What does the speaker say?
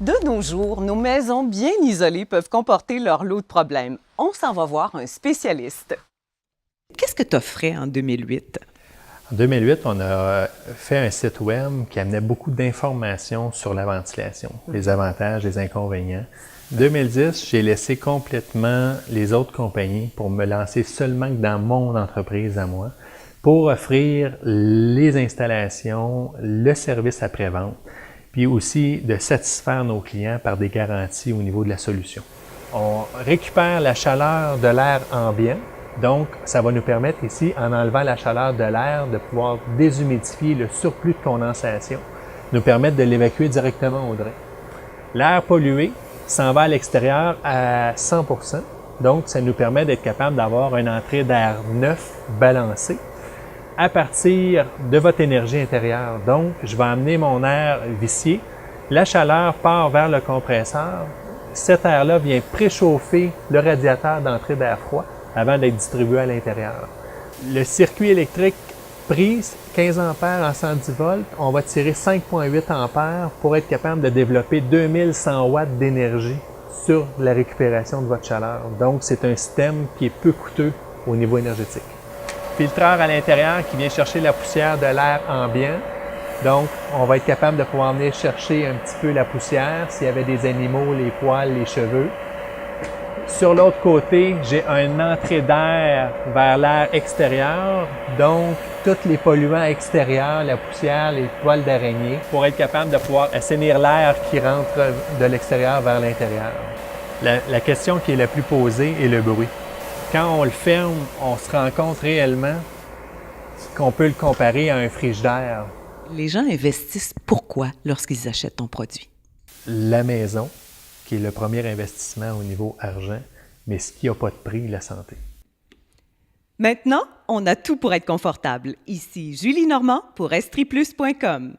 De nos jours, nos maisons bien isolées peuvent comporter leur lot de problèmes. On s'en va voir un spécialiste. Qu'est-ce que tu offrais en 2008? En 2008, on a fait un site web qui amenait beaucoup d'informations sur la ventilation, les avantages, les inconvénients. En 2010, j'ai laissé complètement les autres compagnies pour me lancer seulement dans mon entreprise à moi, pour offrir les installations, le service après-vente, puis aussi de satisfaire nos clients par des garanties au niveau de la solution. On récupère la chaleur de l'air ambiant. Donc, ça va nous permettre ici, en enlevant la chaleur de l'air, de pouvoir déshumidifier le surplus de condensation, nous permettre de l'évacuer directement au drain. L'air pollué s'en va à l'extérieur à 100%, donc ça nous permet d'être capable d'avoir une entrée d'air neuf, balancée, à partir de votre énergie intérieure. Donc, je vais amener mon air vicié, la chaleur part vers le compresseur, cet air-là vient préchauffer le radiateur d'entrée d'air froid, avant d'être distribué à l'intérieur. Le circuit électrique prise 15 ampères en 110 volts, on va tirer 5,8 ampères pour être capable de développer 2100 watts d'énergie sur la récupération de votre chaleur. Donc, c'est un système qui est peu coûteux au niveau énergétique. Filtreur à l'intérieur qui vient chercher la poussière de l'air ambiant. Donc, on va être capable de pouvoir venir chercher un petit peu la poussière s'il y avait des animaux, les poils, les cheveux. Sur l'autre côté, j'ai une entrée d'air vers l'air extérieur, donc tous les polluants extérieurs, la poussière, les poils d'araignée, pour être capable de pouvoir assainir l'air qui rentre de l'extérieur vers l'intérieur. La question qui est la plus posée est le bruit. Quand on le ferme, on se rend compte réellement qu'on peut le comparer à un frigidaire. Les gens investissent pourquoi lorsqu'ils achètent ton produit? La maison, qui est le premier investissement au niveau argent, mais ce qui n'a pas de prix, la santé. Maintenant, on a tout pour être confortable. Ici Julie Normand pour estriplus.com.